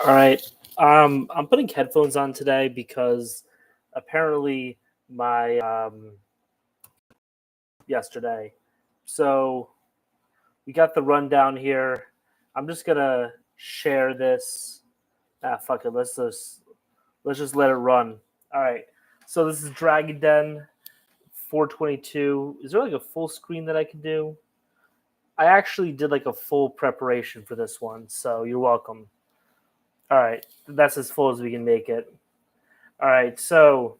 All right. I'm putting headphones on today because apparently my yesterday. So we got the rundown here. I'm just gonna share this. Fuck it. Let's just let it run. All right. So this is Dragon Den 422. Is there like a full screen that I can do? I actually did like a full preparation for this one, so you're welcome. All right. That's as full as we can make it. All right. So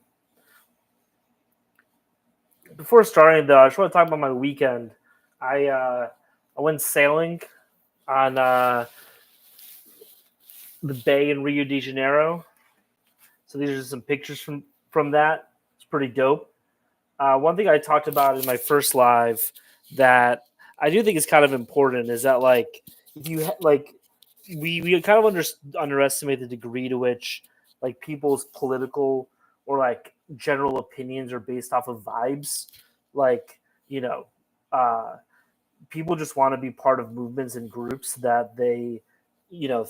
before starting though, I just want to talk about my weekend. I went sailing on the bay in Rio de Janeiro. So these are just some pictures from that. It's pretty dope. One thing I talked about in my first live that I do think is kind of important is that like if you like we kind of underestimate the degree to which like people's political or like general opinions are based off of vibes. Like you know, uh, people just want to be part of movements and groups that they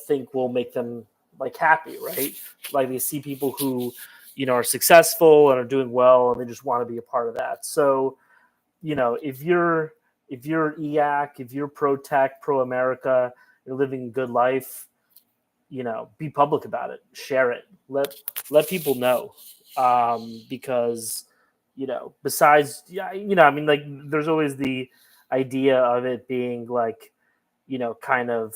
think will make them like happy, right? Like they see people who are successful and are doing well and they just want to be a part of that. So if you're EAC, if you're pro tech, pro America, you're living a good life, be public about it, share it, let people know, because besides, yeah, I mean, like there's always the idea of it being like kind of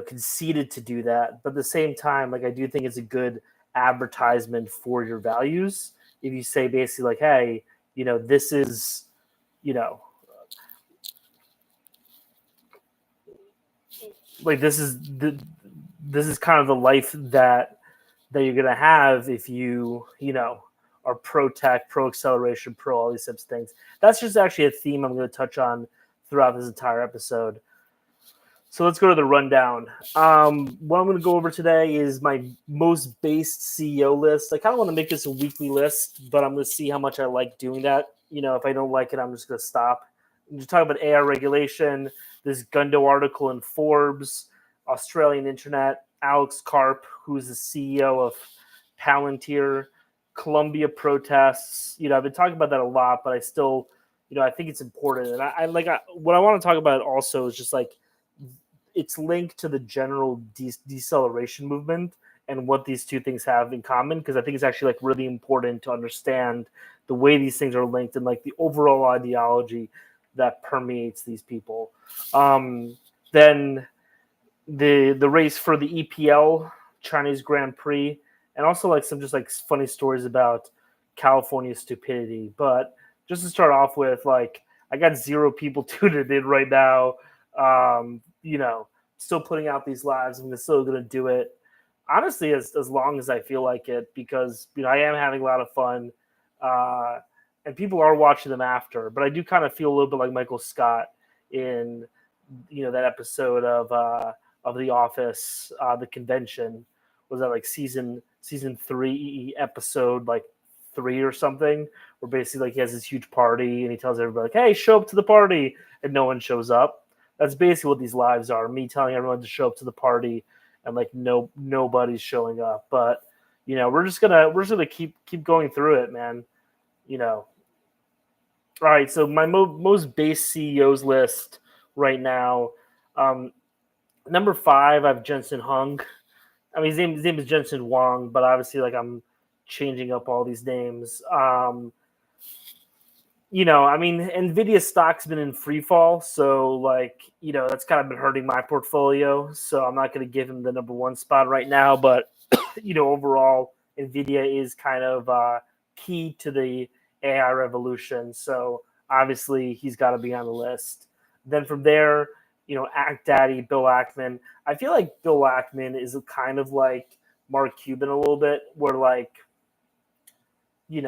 conceited to do that, but at the same time, like I do think it's a good advertisement for your values if you say basically like, hey, this is you know like this is kind of the life that you're gonna have if you are pro tech, pro acceleration, pro all these types of things. That's just actually a theme I'm going to touch on throughout this entire episode. So let's go to the rundown. What I'm going to go over today is my most based CEO list. I kind of want to make this a weekly list, but I'm going to see how much I like doing that. If I don't like it, I'm just going to stop. I'm just talking about AI regulation, this Gundo article in Forbes, Australian Internet, Alex Karp, who's the CEO of Palantir, Colombia protests. I've been talking about that a lot, but I still, I think it's important. And what I want to talk about also is just like it's linked to the general deceleration movement and what these two things have in common, because I think it's actually like really important to understand the way these things are linked and like the overall ideology that permeates these people. Then the race for the EPL, Chinese Grand Prix, and also like some just like funny stories about California stupidity. But just to start off with, like I got 0 people tuning in right now. Still putting out these lives. I'm still going to do it, honestly, as long as I feel like it, because I am having a lot of fun, and people are watching them after. But I do kind of feel a little bit like Michael Scott in that episode of The Office, the convention. Was that like season 3, episode like 3 or something, where basically like he has this huge party and he tells everybody like, hey, show up to the party, and no one shows up. That's basically what these lives are, me telling everyone to show up to the party and like nobody's showing up. But we're just gonna keep going through it, man. All right, so my most base CEOs list right now, number 5 I have Jensen Hung. I mean, his name is Jensen Huang, but obviously, like I'm changing up all these names. I mean, Nvidia stock's been in free fall, so like that's kind of been hurting my portfolio. So I'm not going to give him the number 1 spot right now, but overall, Nvidia is kind of key to the AI revolution. So obviously, he's got to be on the list. Then from there, Act Daddy, Bill Ackman. I feel like Bill Ackman is kind of like Mark Cuban a little bit, where like, he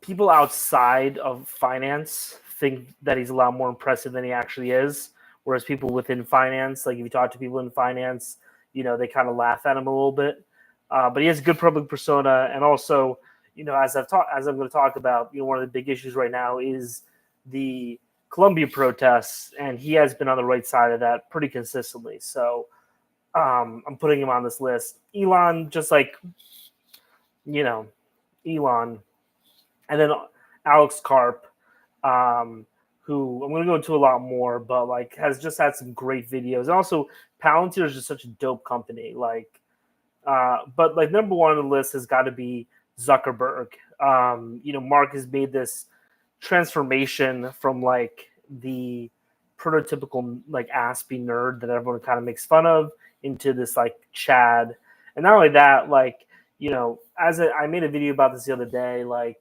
people outside of finance think that he's a lot more impressive than he actually is. Whereas people within finance, like if you talk to people in finance, they kind of laugh at him a little bit. But he has a good public persona, and also, as I'm going to talk about, one of the big issues right now is the Colombia protests, and he has been on the right side of that pretty consistently. So I'm putting him on this list. Elon, just like, Elon. And then Alex Karp, who I'm going to go into a lot more, but like has just had some great videos. And also, Palantir is just such a dope company. But like number one on the list has got to be Zuckerberg. Mark has made this transformation from like the prototypical like Aspie nerd that everyone kind of makes fun of into this like Chad. And not only that, like, I made a video about this the other day, like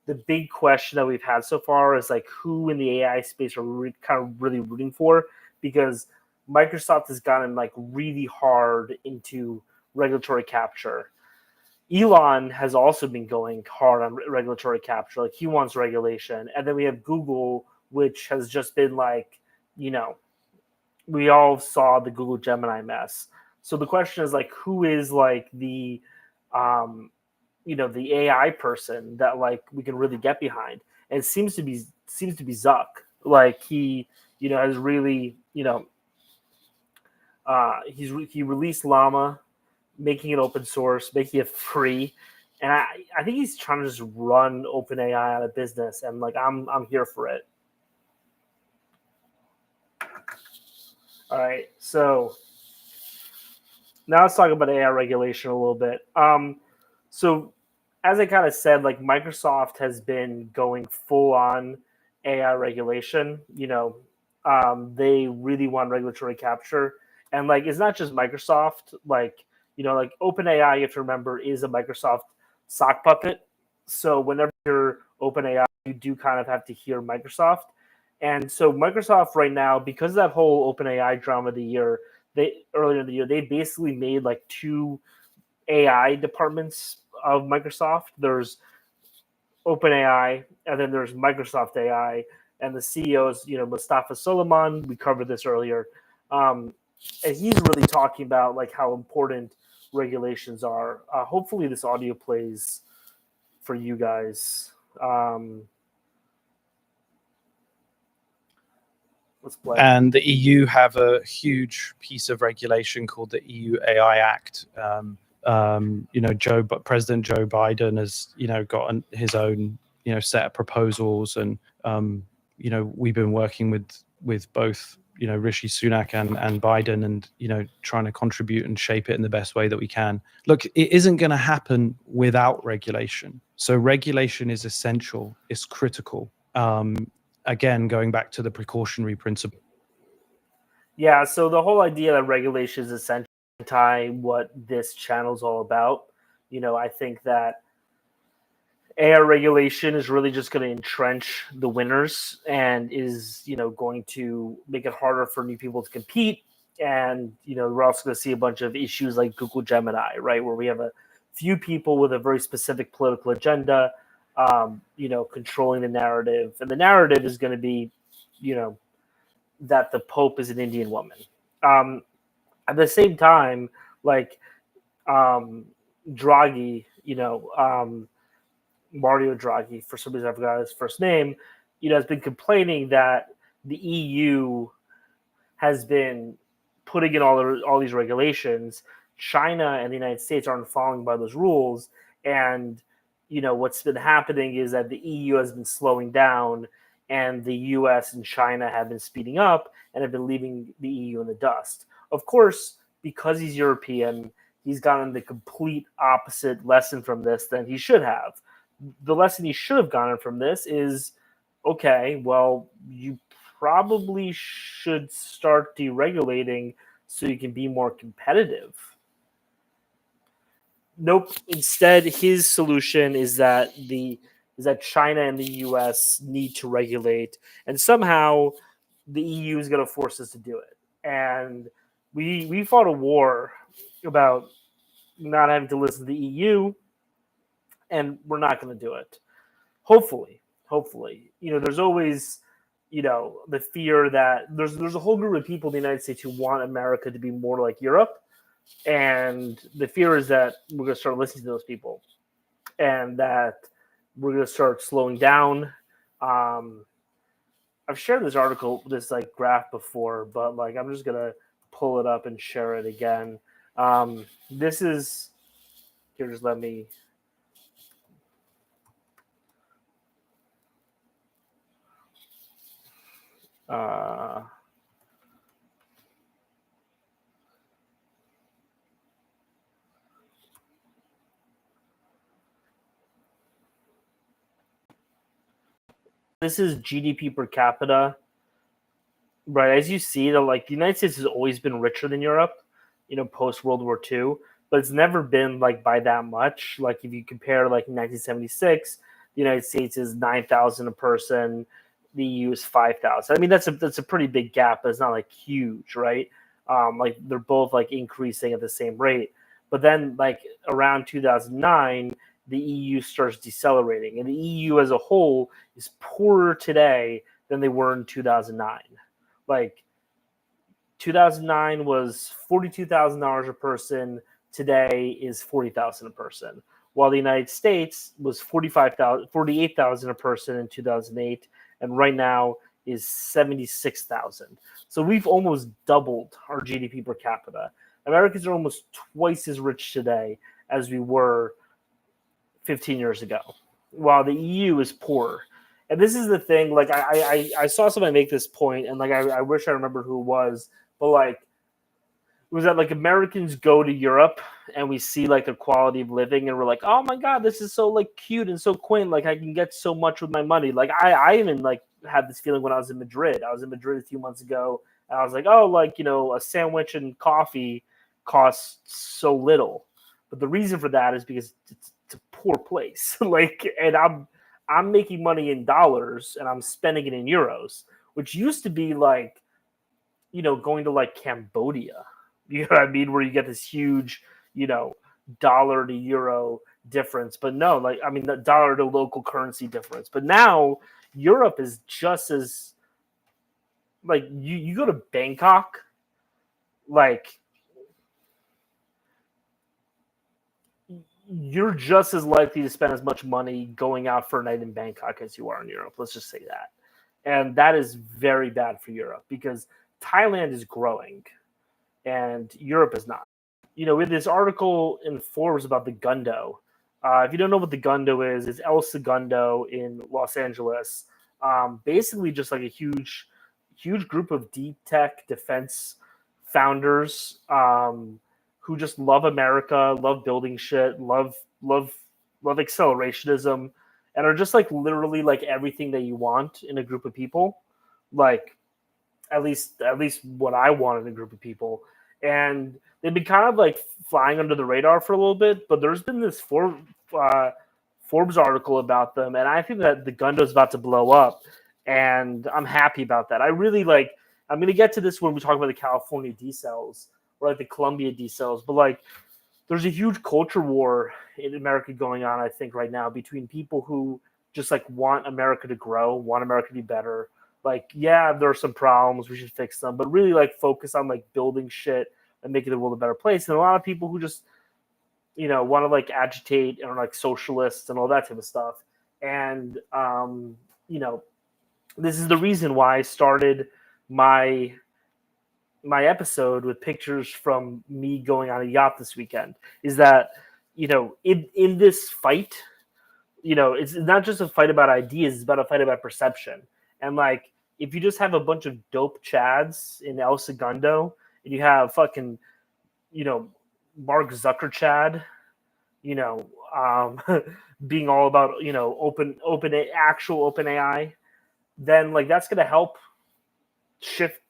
the big question that we've had so far is like who in the AI space are we kind of really rooting for, because Microsoft has gotten like really hard into regulatory capture. Elon has also been going hard on regulatory capture. Like he wants regulation. And then we have Google, which has just been like, we all saw the Google Gemini mess. So the question is like, who is like the AI person that like we can really get behind? And it seems to be Zuck. Like he, has really, he released Llama, making it open source, making it free. And I think he's trying to just run OpenAI out of business. And like, I'm here for it. All right. So now let's talk about AI regulation a little bit. So as I kind of said, like Microsoft has been going full on AI regulation. They really want regulatory capture. And like, it's not just Microsoft, like OpenAI, you have to remember, is a Microsoft sock puppet. So whenever you're OpenAI, you do kind of have to hear Microsoft. And so Microsoft right now, because of that whole OpenAI drama of the year, earlier in the year, they basically made like two AI departments of Microsoft. There's OpenAI, and then there's Microsoft AI. And the CEO is, Mustafa Solomon. We covered this earlier. And he's really talking about like how important regulations are. Hopefully this audio plays for you guys. Let's play. And the EU have a huge piece of regulation called the EU AI Act. President Joe Biden has, got his own, set of proposals, and we've been working with both, Rishi Sunak and Biden, and trying to contribute and shape it in the best way that we can. Look, it isn't going to happen without regulation. So regulation is essential. It's critical. Again, going back to the precautionary principle. Yeah, so the whole idea that regulation is essential what this channel is all about. I think that AI regulation is really just going to entrench the winners and is, going to make it harder for new people to compete. And, we're also going to see a bunch of issues like Google Gemini, right, where we have a few people with a very specific political agenda, controlling the narrative. And the narrative is going to be, that the Pope is an Indian woman. At the same time, like Draghi, Mario Draghi, for some reason I forgot his first name, has been complaining that the EU has been putting in all these regulations. China and the United States aren't following by those rules. And, what's been happening is that the EU has been slowing down, and the US and China have been speeding up and have been leaving the EU in the dust. Of course, because he's European, he's gotten the complete opposite lesson from this than he should have. The lesson he should have gotten from this is, okay, well, you probably should start deregulating so you can be more competitive. Nope. Instead, his solution is that China and the US need to regulate, and somehow the EU is going to force us to do it. And we fought a war about not having to listen to the EU, and we're not going to do it. Hopefully, there's always, the fear that there's a whole group of people in the United States who want America to be more like Europe, and the fear is that we're going to start listening to those people, and that we're going to start slowing down. I've shared this article, this like graph before, but like I'm just gonna pull it up and share it again. This is here. Just let me. Uh, this is GDP per capita, right? As you see, the United States has always been richer than Europe, post World War II, but it's never been like by that much. Like if you compare like 1976, the United States is 9,000 a person, the EU is 5,000. I mean that's a pretty big gap, but it's not like huge, right? Like they're both like increasing at the same rate. But then like around 2009, the EU starts decelerating, and the EU as a whole is poorer today than they were in 2009. Like 2009 was $42,000 a person. Today is 40,000 a person. While the United States was 48,000 a person in 2008, and right now is 76,000. So we've almost doubled our GDP per capita. Americans are almost twice as rich today as we were 15 years ago, while the EU is poor. And this is the thing, like I saw somebody make this point, and like I wish I remembered who it was, but like it was that like Americans go to Europe and we see like the quality of living and we're like, oh my God, this is so like cute and so quaint. Like I can get so much with my money. Like I even like had this feeling when I was in Madrid. I was in Madrid a few months ago and I was like, oh, like, a sandwich and coffee costs so little. But the reason for that is because it's a poor place. And I'm making money in dollars and I'm spending it in euros, which used to be like, going to like Cambodia. You know what I mean? Where you get this huge, dollar to euro difference. But no, like, I mean, the dollar to local currency difference. But now Europe is just as, like, you go to Bangkok, like, you're just as likely to spend as much money going out for a night in Bangkok as you are in Europe. Let's just say that. And that is very bad for Europe because Thailand is growing and Europe is not. With this article in Forbes about the Gundo, if you don't know what the Gundo is, it's El Segundo in Los Angeles. Basically, just like a huge, huge group of deep tech defense founders who just love America, love building shit, love accelerationism, and are just like literally like everything that you want in a group of people. Like at least what I want in a group of people. And they've been kind of like flying under the radar for a little bit, but there's been this Forbes article about them, and I think that the Gundo is about to blow up, and I'm happy about that. I really like. I'm going to get to this when we talk about the California Decels or like the Columbia Decels, but like there's a huge culture war in America going on, I think, right now between people who just like want America to grow, want America to be better. Like, yeah, there are some problems, we should fix them, but really like focus on like building shit and making the world a better place. And a lot of people who just, want to like agitate and are like socialists and all that type of stuff. And, this is the reason why I started my episode with pictures from me going on a yacht this weekend, is that, in this fight, it's not just a fight about ideas, it's about a fight about perception. And like, if you just have a bunch of dope chads in El Segundo and you have fucking, Mark Zucker Chad, being all about, actual open AI, then like that's going to help shift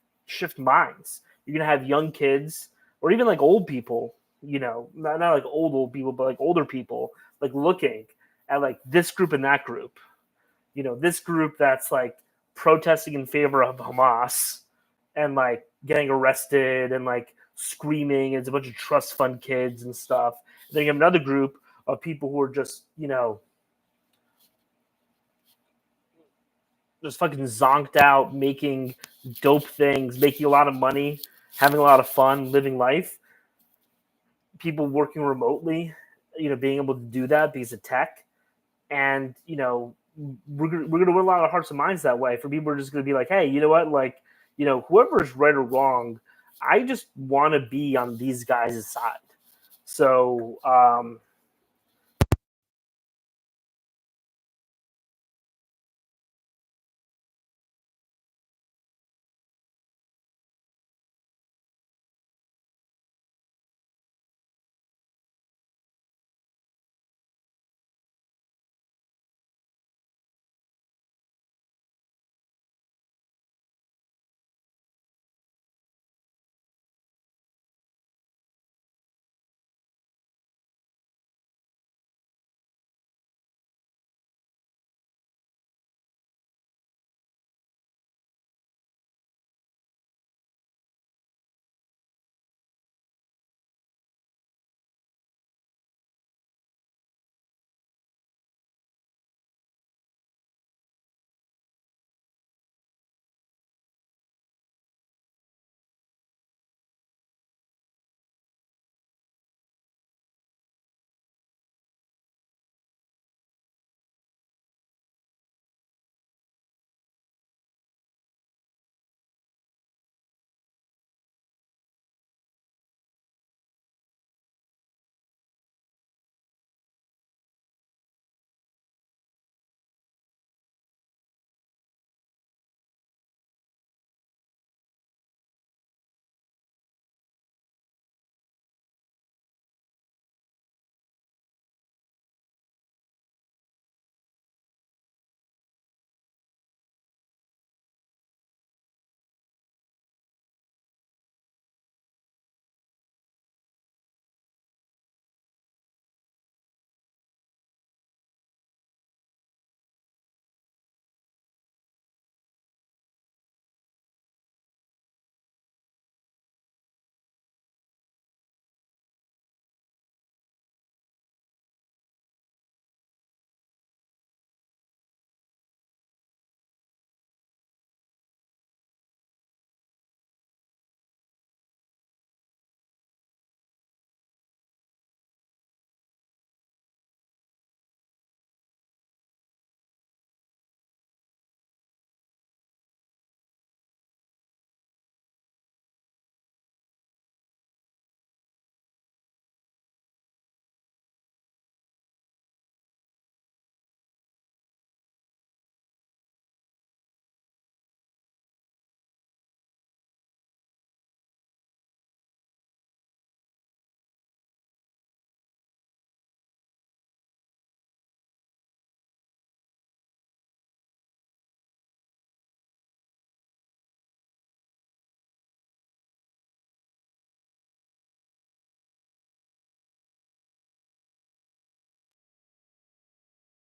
minds. You're going to have young kids or even like old people, not like old people, but like older people, like looking at like this group and that group, this group that's like protesting in favor of Hamas and like getting arrested and like screaming. It's a bunch of trust fund kids and stuff. And then you have another group of people who are just, just fucking zonked out, making dope things, making a lot of money, having a lot of fun, living life. People working remotely, being able to do that because of tech. And, we're gonna win a lot of hearts and minds that way. For people, are just gonna be like, hey, you know what, like, whoever's right or wrong, I just want to be on these guys' side. So